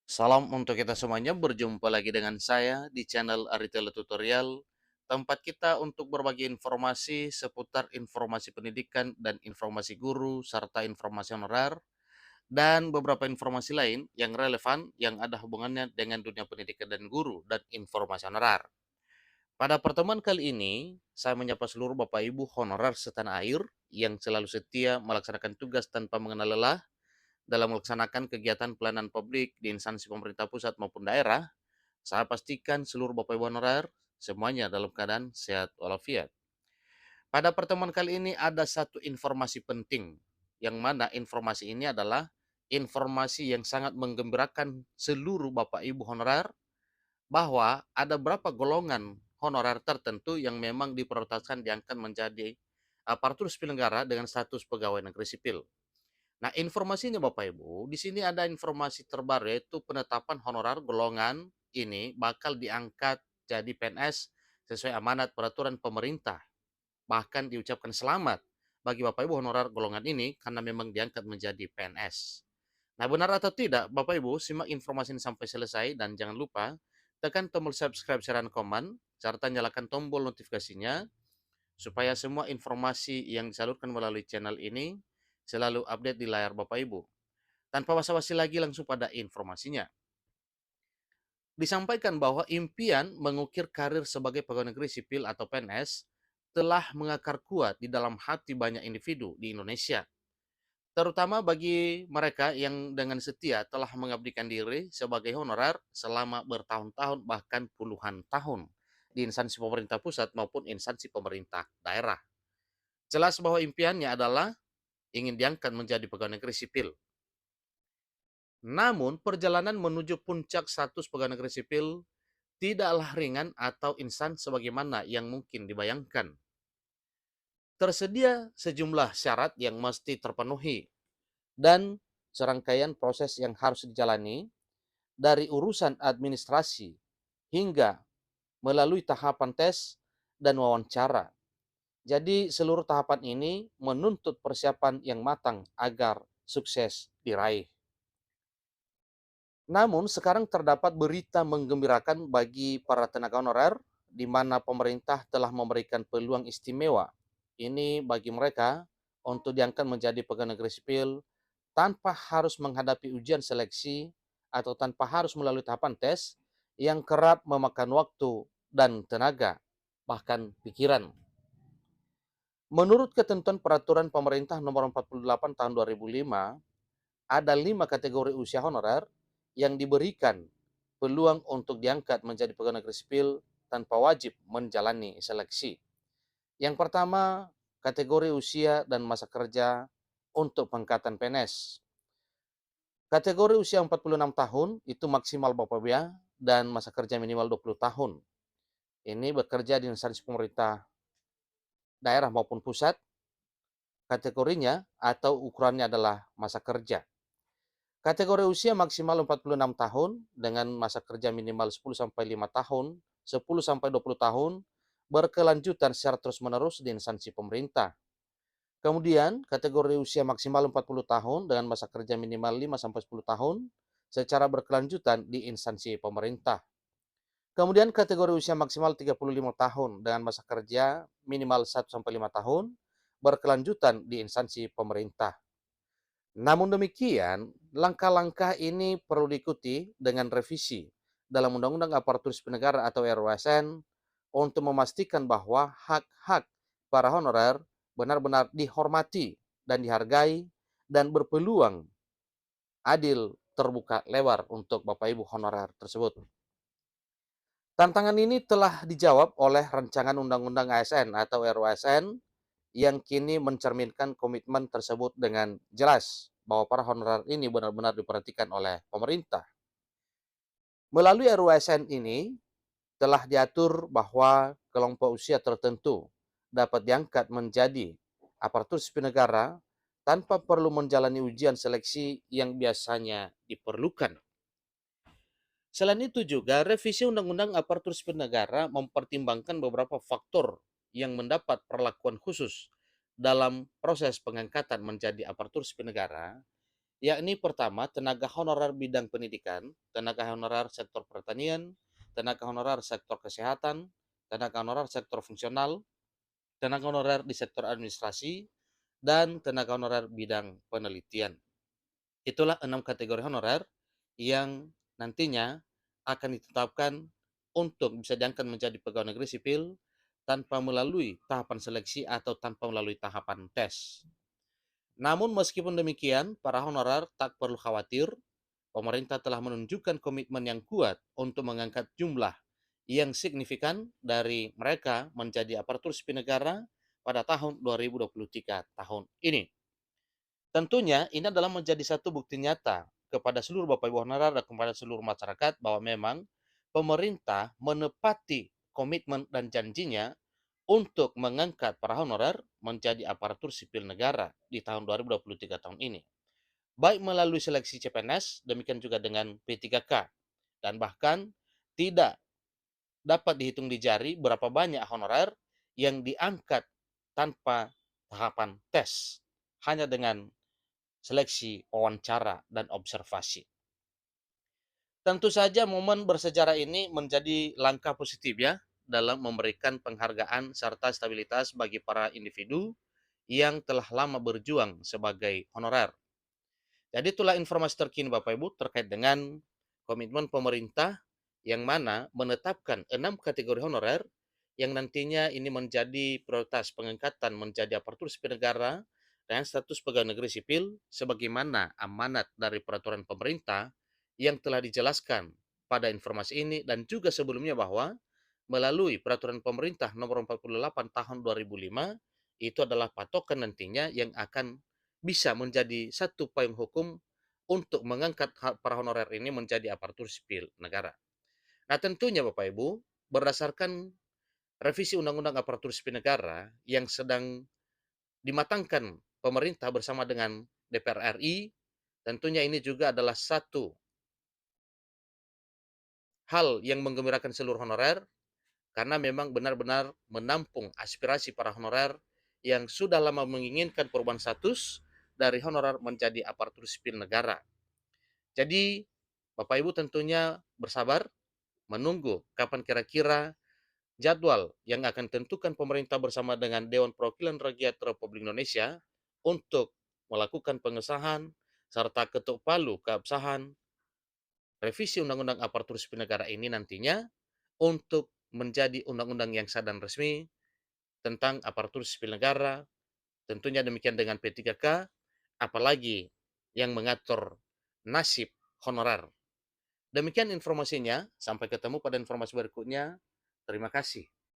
Salam untuk kita semuanya, berjumpa lagi dengan saya di channel Aritele Tutorial, tempat kita untuk berbagi informasi seputar informasi pendidikan dan informasi guru, serta informasi honorer, dan beberapa informasi lain yang relevan yang ada hubungannya dengan dunia pendidikan dan guru dan informasi honorer. Pada pertemuan kali ini, saya menyapa seluruh Bapak Ibu honorer setanah air yang selalu setia melaksanakan tugas tanpa mengenal lelah dalam melaksanakan kegiatan pelayanan publik di instansi pemerintah pusat maupun daerah. Saya pastikan seluruh Bapak Ibu honorer semuanya dalam keadaan sehat walafiat. Pada pertemuan kali ini ada satu informasi penting, yang mana informasi ini adalah informasi yang sangat menggembirakan seluruh Bapak Ibu honorer, bahwa ada berapa golongan honorer tertentu yang memang diprioritaskan diangkat menjadi aparatur sipil negara dengan status pegawai negeri sipil. Nah, informasinya Bapak Ibu, di sini ada informasi terbaru yaitu penetapan honorer golongan ini bakal diangkat jadi PNS sesuai amanat peraturan pemerintah. Bahkan diucapkan selamat bagi Bapak Ibu honorer golongan ini karena memang diangkat menjadi PNS. Nah, benar atau tidak, Bapak Ibu, simak informasi ini sampai selesai dan jangan lupa tekan tombol subscribe, share, dan komen, serta nyalakan tombol notifikasinya supaya semua informasi yang disalurkan melalui channel ini selalu update di layar Bapak Ibu. Tanpa basa-basi lagi langsung pada informasinya. Disampaikan bahwa impian mengukir karir sebagai pegawai negeri sipil atau PNS telah mengakar kuat di dalam hati banyak individu di Indonesia, terutama bagi mereka yang dengan setia telah mengabdikan diri sebagai honorer selama bertahun-tahun bahkan puluhan tahun di instansi pemerintah pusat maupun instansi pemerintah daerah. Jelas bahwa impiannya adalah ingin diangkat menjadi pegawai negeri sipil. Namun, perjalanan menuju puncak status pegawai negeri sipil tidaklah ringan atau instan sebagaimana yang mungkin dibayangkan. Tersedia sejumlah syarat yang mesti terpenuhi dan serangkaian proses yang harus dijalani dari urusan administrasi hingga melalui tahapan tes dan wawancara. Jadi seluruh tahapan ini menuntut persiapan yang matang agar sukses diraih. Namun sekarang terdapat berita menggembirakan bagi para tenaga honorer, di mana pemerintah telah memberikan peluang istimewa ini bagi mereka untuk diangkat menjadi pegawai negeri sipil tanpa harus menghadapi ujian seleksi atau tanpa harus melalui tahapan tes yang kerap memakan waktu dan tenaga, bahkan pikiran. Menurut ketentuan peraturan pemerintah nomor 48 tahun 2005, ada 5 kategori usia honorer yang diberikan peluang untuk diangkat menjadi pegawai negeri sipil tanpa wajib menjalani seleksi. Yang pertama, kategori usia dan masa kerja untuk pengangkatan PNS. Kategori usia 46 tahun itu maksimal Bapak Ibu ya, dan masa kerja minimal 20 tahun. Ini bekerja di instansi pemerintah daerah maupun pusat, kategorinya atau ukurannya adalah masa kerja. Kategori usia maksimal 46 tahun dengan masa kerja minimal 10 sampai 5 tahun, 10 sampai 20 tahun, berkelanjutan secara terus-menerus di instansi pemerintah. Kemudian, kategori usia maksimal 40 tahun dengan masa kerja minimal 5 sampai 10 tahun secara berkelanjutan di instansi pemerintah. Kemudian kategori usia maksimal 35 tahun dengan masa kerja minimal 1 sampai 5 tahun berkelanjutan di instansi pemerintah. Namun demikian, langkah-langkah ini perlu diikuti dengan revisi dalam Undang-Undang Aparatur Sipil Negara atau RUSN untuk memastikan bahwa hak-hak para honorer benar-benar dihormati dan dihargai dan berpeluang adil, terbuka, lebar untuk Bapak Ibu honorer tersebut. Tantangan ini telah dijawab oleh rancangan Undang-Undang ASN atau RUSN yang kini mencerminkan komitmen tersebut dengan jelas bahwa para honorer ini benar-benar diperhatikan oleh pemerintah. Melalui RUSN ini telah diatur bahwa kelompok usia tertentu dapat diangkat menjadi aparatur sipil negara tanpa perlu menjalani ujian seleksi yang biasanya diperlukan. Selain itu juga revisi Undang-Undang Aparatur Sipil Negara mempertimbangkan beberapa faktor yang mendapat perlakuan khusus dalam proses pengangkatan menjadi aparatur sipil negara, yakni pertama tenaga honorer bidang pendidikan, tenaga honorer sektor pertanian, tenaga honorer sektor kesehatan, tenaga honorer sektor fungsional, tenaga honorer di sektor administrasi, dan tenaga honorer bidang penelitian. Itulah 6 kategori honorer yang nantinya akan ditetapkan untuk bisa diangkat menjadi pegawai negeri sipil tanpa melalui tahapan seleksi atau tanpa melalui tahapan tes. Namun meskipun demikian, para honorer tak perlu khawatir, pemerintah telah menunjukkan komitmen yang kuat untuk mengangkat jumlah yang signifikan dari mereka menjadi aparatur sipil negara pada tahun 2023 tahun ini. Tentunya ini adalah menjadi satu bukti nyata kepada seluruh Bapak Ibu honorer dan kepada seluruh masyarakat bahwa memang pemerintah menepati komitmen dan janjinya untuk mengangkat para honorer menjadi aparatur sipil negara di tahun 2023 tahun ini. Baik melalui seleksi CPNS, demikian juga dengan P3K. Dan bahkan tidak dapat dihitung di jari berapa banyak honorer yang diangkat tanpa tahapan tes, hanya dengan seleksi, wawancara, dan observasi. Tentu saja momen bersejarah ini menjadi langkah positif ya dalam memberikan penghargaan serta stabilitas bagi para individu yang telah lama berjuang sebagai honorer. Jadi itulah informasi terkini Bapak Ibu terkait dengan komitmen pemerintah yang mana menetapkan 6 kategori honorer yang nantinya ini menjadi prioritas pengangkatan menjadi aparatur sipil negara dan status pegawai negeri sipil sebagaimana amanat dari peraturan pemerintah yang telah dijelaskan pada informasi ini dan juga sebelumnya bahwa melalui peraturan pemerintah nomor 48 tahun 2005 itu adalah patokan nantinya yang akan bisa menjadi satu payung hukum untuk mengangkat para honorer ini menjadi aparatur sipil negara. Nah, tentunya Bapak Ibu, berdasarkan revisi Undang-Undang Aparatur Sipil Negara yang sedang dimatangkan pemerintah bersama dengan DPR RI, tentunya ini juga adalah satu hal yang menggembirakan seluruh honorer karena memang benar-benar menampung aspirasi para honorer yang sudah lama menginginkan perubahan status dari honorer menjadi aparatur sipil negara. Jadi, Bapak Ibu tentunya bersabar menunggu kapan kira-kira jadwal yang akan tentukan pemerintah bersama dengan Dewan Perwakilan Rakyat Republik Indonesia untuk melakukan pengesahan serta ketuk palu keabsahan revisi Undang-Undang Aparatur Sipil Negara ini nantinya untuk menjadi undang-undang yang sah dan resmi tentang aparatur sipil negara, tentunya demikian dengan P3K, apalagi yang mengatur nasib honorer. Demikian informasinya, sampai ketemu pada informasi berikutnya. Terima kasih.